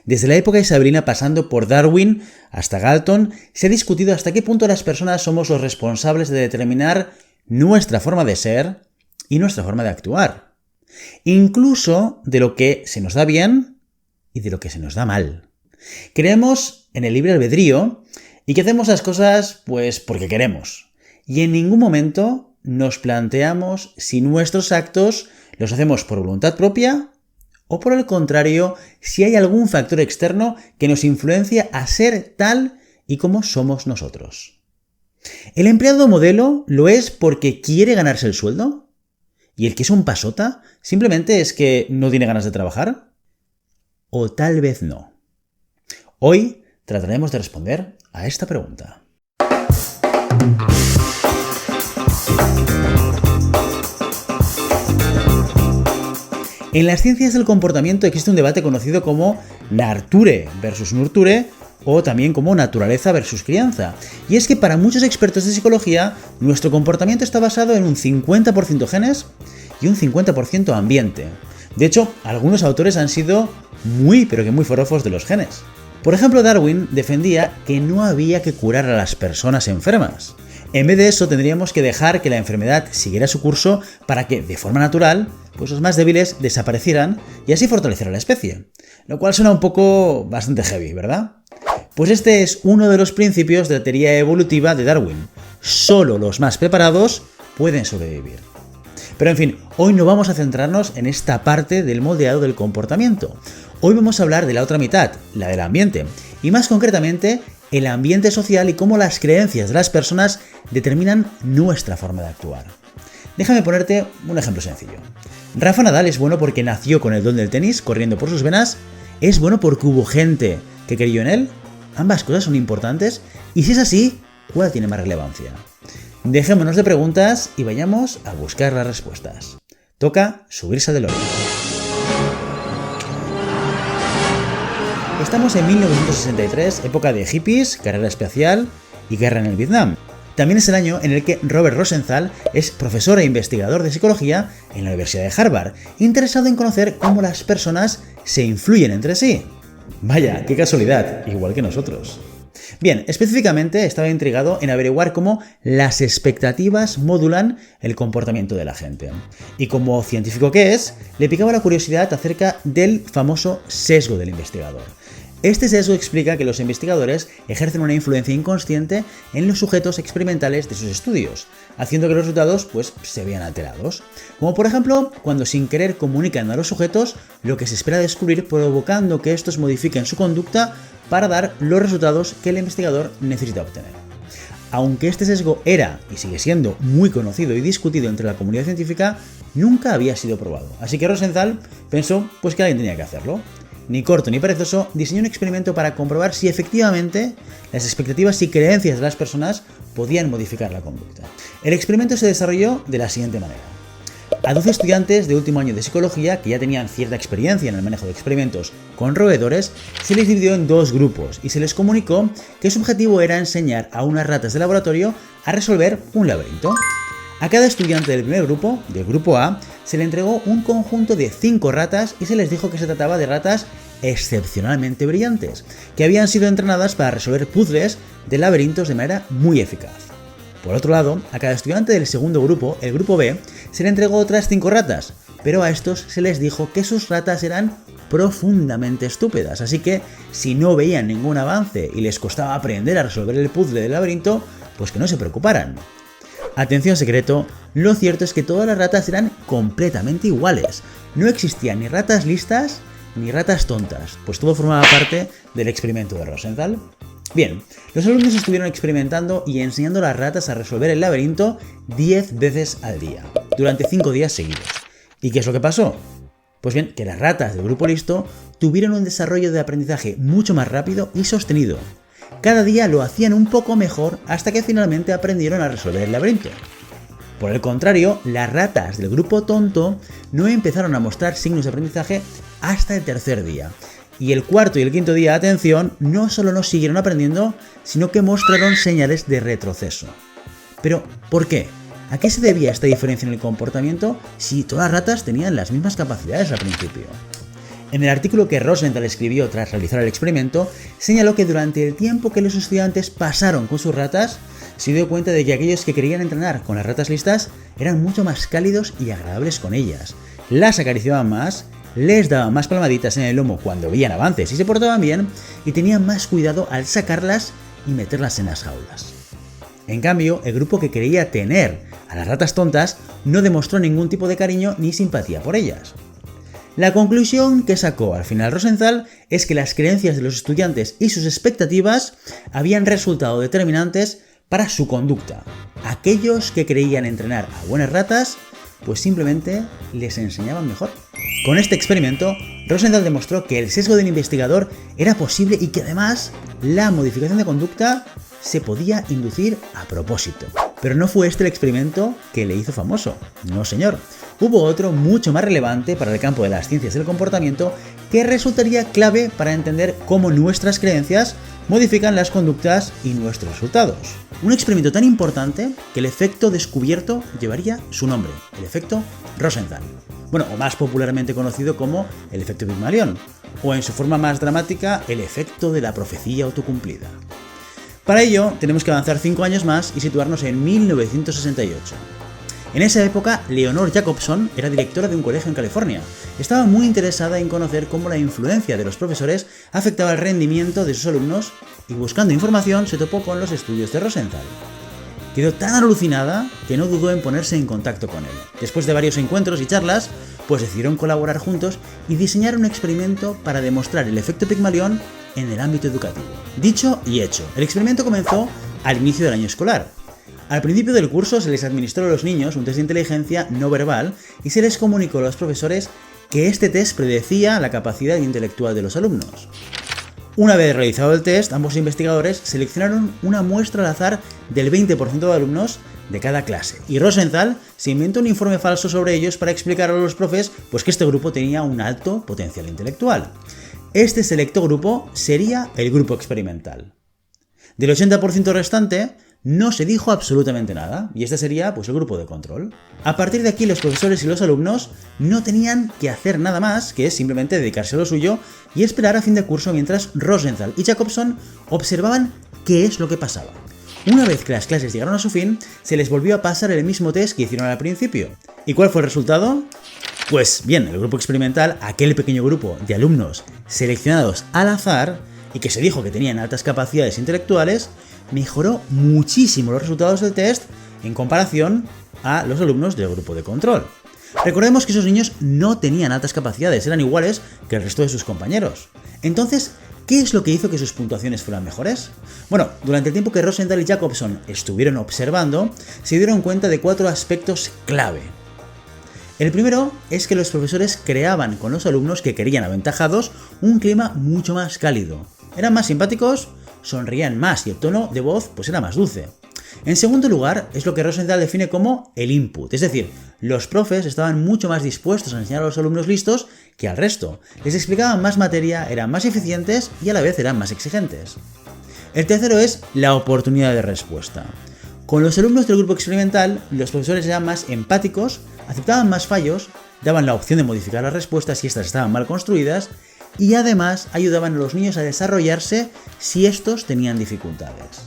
Desde la época isabelina pasando por Darwin hasta Galton, se ha discutido hasta qué punto las personas somos los responsables de determinar nuestra forma de ser y nuestra forma de actuar. Incluso de lo que se nos da bien y de lo que se nos da mal. Creemos en el libre albedrío y que hacemos las cosas pues porque queremos. Y en ningún momento nos planteamos si nuestros actos los hacemos por voluntad propia o por el contrario, si hay algún factor externo que nos influencia a ser tal y como somos nosotros. ¿El empleado modelo lo es porque quiere ganarse el sueldo? ¿Y el que es un pasota simplemente es que no tiene ganas de trabajar? ¿O tal vez no? Hoy trataremos de responder a esta pregunta. En las ciencias del comportamiento existe un debate conocido como Nature versus Nurture o también como naturaleza versus crianza. Y es que para muchos expertos de psicología, nuestro comportamiento está basado en un 50% genes y un 50% ambiente. De hecho, algunos autores han sido muy forofos de los genes. Por ejemplo, Darwin defendía que no había que curar a las personas enfermas. En vez de eso, tendríamos que dejar que la enfermedad siguiera su curso para que, de forma natural, pues los más débiles desaparecieran y así fortalecer a la especie. Lo cual suena bastante heavy, ¿verdad? Pues este es uno de los principios de la teoría evolutiva de Darwin. Solo los más preparados pueden sobrevivir. Pero en fin, hoy no vamos a centrarnos en esta parte del moldeado del comportamiento. Hoy vamos a hablar de la otra mitad, la del ambiente, y más concretamente, el ambiente social y cómo las creencias de las personas determinan nuestra forma de actuar. Déjame ponerte un ejemplo sencillo. Rafa Nadal es bueno porque nació con el don del tenis corriendo por sus venas, es bueno porque hubo gente que creyó en él. Ambas cosas son importantes y si es así, ¿cuál tiene más relevancia? Dejémonos de preguntas y vayamos a buscar las respuestas. Toca subirse al DeLorean. Estamos en 1963, época de hippies, carrera espacial y guerra en el Vietnam. También es el año en el que Robert Rosenthal es profesor e investigador de psicología en la Universidad de Harvard, interesado en conocer cómo las personas se influyen entre sí. Vaya, qué casualidad, igual que nosotros. Bien, específicamente estaba intrigado en averiguar cómo las expectativas modulan el comportamiento de la gente. Y como científico que es, le picaba la curiosidad acerca del famoso sesgo del investigador. Este sesgo explica que los investigadores ejercen una influencia inconsciente en los sujetos experimentales de sus estudios, haciendo que los resultados se vean alterados. Como por ejemplo, cuando sin querer comunican a los sujetos lo que se espera descubrir, provocando que estos modifiquen su conducta para dar los resultados que el investigador necesita obtener. Aunque este sesgo era y sigue siendo muy conocido y discutido entre la comunidad científica, nunca había sido probado. Así que Rosenthal pensó que alguien tenía que hacerlo. Ni corto ni perezoso, diseñó un experimento para comprobar si efectivamente las expectativas y creencias de las personas podían modificar la conducta. El experimento se desarrolló de la siguiente manera. A 12 estudiantes de último año de psicología que ya tenían cierta experiencia en el manejo de experimentos con roedores, se les dividió en dos grupos y se les comunicó que su objetivo era enseñar a unas ratas de laboratorio a resolver un laberinto. A cada estudiante del primer grupo, del grupo A, se le entregó un conjunto de 5 ratas y se les dijo que se trataba de ratas excepcionalmente brillantes, que habían sido entrenadas para resolver puzzles de laberintos de manera muy eficaz. Por otro lado, a cada estudiante del segundo grupo, el grupo B, se le entregó otras 5 ratas, pero a estos se les dijo que sus ratas eran profundamente estúpidas, así que si no veían ningún avance y les costaba aprender a resolver el puzzle del laberinto, pues que no se preocuparan. Atención secreto, lo cierto es que todas las ratas eran completamente iguales. No existían ni ratas listas ni ratas tontas, pues todo formaba parte del experimento de Rosenthal. Bien, los alumnos estuvieron experimentando y enseñando a las ratas a resolver el laberinto 10 veces al día, durante 5 días seguidos. ¿Y qué es lo que pasó? Pues bien, que las ratas del grupo listo tuvieron un desarrollo de aprendizaje mucho más rápido y sostenido. Cada día lo hacían un poco mejor hasta que finalmente aprendieron a resolver el laberinto. Por el contrario, las ratas del grupo tonto no empezaron a mostrar signos de aprendizaje hasta el tercer día. Y el cuarto y el quinto día, atención, no solo no siguieron aprendiendo, sino que mostraron señales de retroceso. Pero, ¿por qué? ¿A qué se debía esta diferencia en el comportamiento si todas las ratas tenían las mismas capacidades al principio? En el artículo que Rosenthal escribió tras realizar el experimento, señaló que durante el tiempo que los estudiantes pasaron con sus ratas, se dio cuenta de que aquellos que querían entrenar con las ratas listas eran mucho más cálidos y agradables con ellas. Las acariciaban más, les daban más palmaditas en el lomo cuando veían avances y se portaban bien, y tenían más cuidado al sacarlas y meterlas en las jaulas. En cambio, el grupo que creía tener a las ratas tontas no demostró ningún tipo de cariño ni simpatía por ellas. La conclusión que sacó al final Rosenthal es que las creencias de los estudiantes y sus expectativas habían resultado determinantes para su conducta. Aquellos que creían entrenar a buenas ratas, pues simplemente les enseñaban mejor. Con este experimento, Rosenthal demostró que el sesgo del investigador era posible y que además la modificación de conducta se podía inducir a propósito. Pero no fue este el experimento que le hizo famoso, no señor. Hubo otro mucho más relevante para el campo de las ciencias del comportamiento que resultaría clave para entender cómo nuestras creencias modifican las conductas y nuestros resultados. Un experimento tan importante que el efecto descubierto llevaría su nombre, el efecto Rosenthal. Bueno, o más popularmente conocido como el efecto Pigmalión, o en su forma más dramática, el efecto de la profecía autocumplida. Para ello, tenemos que avanzar 5 años más y situarnos en 1968. En esa época, Leonore Jacobson era directora de un colegio en California. Estaba muy interesada en conocer cómo la influencia de los profesores afectaba el rendimiento de sus alumnos y buscando información se topó con los estudios de Rosenthal. Quedó tan alucinada que no dudó en ponerse en contacto con él. Después de varios encuentros y charlas, pues decidieron colaborar juntos y diseñar un experimento para demostrar el efecto Pigmalión en el ámbito educativo. Dicho y hecho, el experimento comenzó al inicio del año escolar. Al principio del curso se les administró a los niños un test de inteligencia no verbal y se les comunicó a los profesores que este test predecía la capacidad intelectual de los alumnos. Una vez realizado el test, ambos investigadores seleccionaron una muestra al azar del 20% de alumnos de cada clase, y Rosenthal se inventó un informe falso sobre ellos para explicar a los profes pues que este grupo tenía un alto potencial intelectual. Este selecto grupo sería el grupo experimental. Del 80% restante, no se dijo absolutamente nada, y este sería pues el grupo de control. A partir de aquí, los profesores y los alumnos no tenían que hacer nada más que simplemente dedicarse a lo suyo y esperar a fin de curso mientras Rosenthal y Jacobson observaban qué es lo que pasaba. Una vez que las clases llegaron a su fin, se les volvió a pasar el mismo test que hicieron al principio. ¿Y cuál fue el resultado? Pues bien, el grupo experimental, aquel pequeño grupo de alumnos seleccionados al azar y que se dijo que tenían altas capacidades intelectuales, mejoró muchísimo los resultados del test en comparación a los alumnos del grupo de control. Recordemos que esos niños no tenían altas capacidades, eran iguales que el resto de sus compañeros. Entonces, ¿qué es lo que hizo que sus puntuaciones fueran mejores? Bueno, durante el tiempo que Rosenthal y Jacobson estuvieron observando, se dieron cuenta de 4 aspectos clave. El primero es que los profesores creaban con los alumnos que querían aventajados un clima mucho más cálido. Eran más simpáticos, sonreían más y el tono de voz pues era más dulce. En segundo lugar, es lo que Rosenthal define como el input, es decir, los profes estaban mucho más dispuestos a enseñar a los alumnos listos que al resto. Les explicaban más materia, eran más eficientes y a la vez eran más exigentes. El tercero es la oportunidad de respuesta. Con los alumnos del grupo experimental, los profesores eran más empáticos, aceptaban más fallos, daban la opción de modificar las respuestas si estas estaban mal construidas y además ayudaban a los niños a desarrollarse si estos tenían dificultades.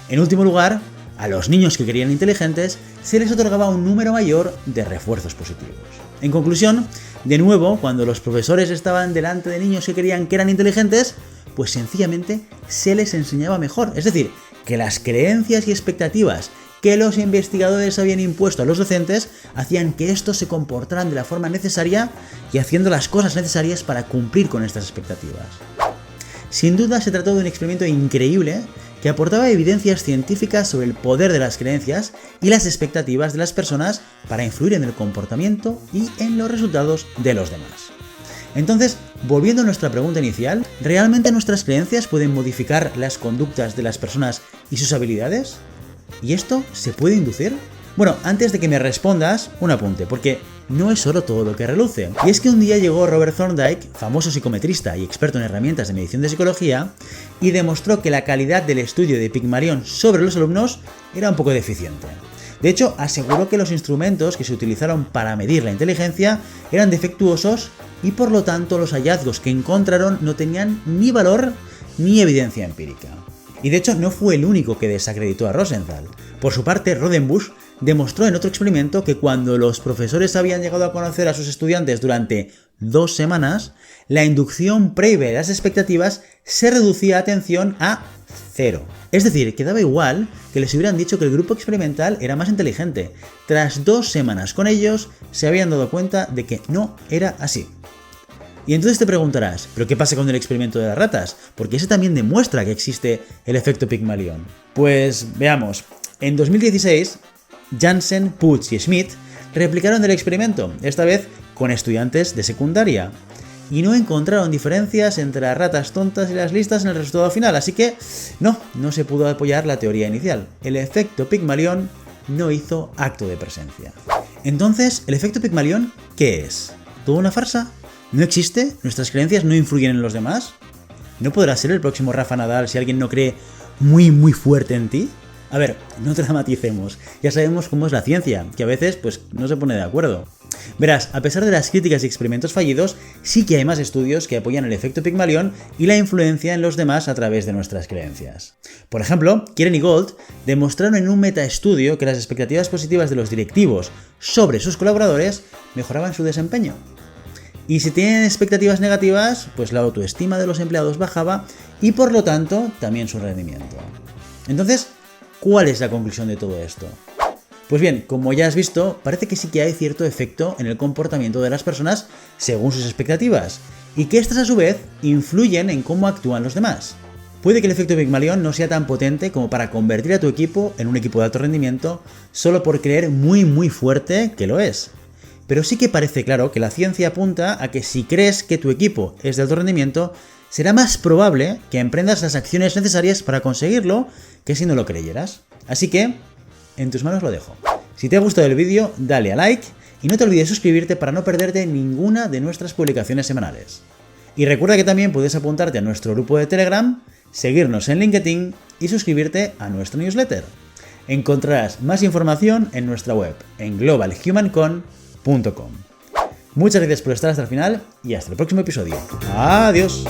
En último lugar, a los niños que querían inteligentes se les otorgaba un número mayor de refuerzos positivos. En conclusión, de nuevo, cuando los profesores estaban delante de niños que creían que eran inteligentes, pues sencillamente se les enseñaba mejor. Es decir, que las creencias y expectativas que los investigadores habían impuesto a los docentes hacían que estos se comportaran de la forma necesaria y haciendo las cosas necesarias para cumplir con estas expectativas. Sin duda se trató de un experimento increíble que aportaba evidencias científicas sobre el poder de las creencias y las expectativas de las personas para influir en el comportamiento y en los resultados de los demás. Entonces, volviendo a nuestra pregunta inicial, ¿realmente nuestras creencias pueden modificar las conductas de las personas y sus habilidades? ¿Y esto se puede inducir? Bueno, antes de que me respondas, un apunte, porque no es oro todo lo que reluce. Y es que un día llegó Robert Thorndike, famoso psicometrista y experto en herramientas de medición de psicología, y demostró que la calidad del estudio de Pigmalión sobre los alumnos era un poco deficiente. De hecho, aseguró que los instrumentos que se utilizaron para medir la inteligencia eran defectuosos y por lo tanto los hallazgos que encontraron no tenían ni valor ni evidencia empírica. Y de hecho no fue el único que desacreditó a Rosenthal. Por su parte, Rodenbusch demostró en otro experimento que cuando los profesores habían llegado a conocer a sus estudiantes durante 2 semanas, la inducción previa de las expectativas se reducía, atención, a 0. Es decir, que daba igual que les hubieran dicho que el grupo experimental era más inteligente. Tras 2 semanas con ellos, se habían dado cuenta de que no era así. Y entonces te preguntarás, ¿pero qué pasa con el experimento de las ratas? Porque ese también demuestra que existe el efecto Pygmalion. Pues veamos, en 2016, Jansen, Puig y Schmidt replicaron el experimento, esta vez con estudiantes de secundaria, y no encontraron diferencias entre las ratas tontas y las listas en el resultado final, así que no se pudo apoyar la teoría inicial. El efecto Pygmalion no hizo acto de presencia. Entonces, ¿el efecto Pygmalion qué es? ¿Toda una farsa? ¿No existe? ¿Nuestras creencias no influyen en los demás? ¿No podrá ser el próximo Rafa Nadal si alguien no cree muy fuerte en ti? A ver, no dramaticemos, ya sabemos cómo es la ciencia, que a veces no se pone de acuerdo. Verás, a pesar de las críticas y experimentos fallidos, sí que hay más estudios que apoyan el efecto Pygmalion y la influencia en los demás a través de nuestras creencias. Por ejemplo, Kieran y Gold demostraron en un metaestudio que las expectativas positivas de los directivos sobre sus colaboradores mejoraban su desempeño. Y si tienen expectativas negativas, pues la autoestima de los empleados bajaba y por lo tanto también su rendimiento. Entonces, ¿cuál es la conclusión de todo esto? Pues bien, como ya has visto, parece que sí que hay cierto efecto en el comportamiento de las personas según sus expectativas, y que estas a su vez influyen en cómo actúan los demás. Puede que el efecto Pygmalion no sea tan potente como para convertir a tu equipo en un equipo de alto rendimiento solo por creer muy fuerte que lo es. Pero sí que parece claro que la ciencia apunta a que si crees que tu equipo es de alto rendimiento, será más probable que emprendas las acciones necesarias para conseguirlo que si no lo creyeras. Así que, en tus manos lo dejo. Si te ha gustado el vídeo, dale a like y no te olvides suscribirte para no perderte ninguna de nuestras publicaciones semanales. Y recuerda que también puedes apuntarte a nuestro grupo de Telegram, seguirnos en LinkedIn y suscribirte a nuestro newsletter. Encontrarás más información en nuestra web, en globalhumancon.com. Muchas gracias por estar hasta el final y hasta el próximo episodio. ¡Adiós!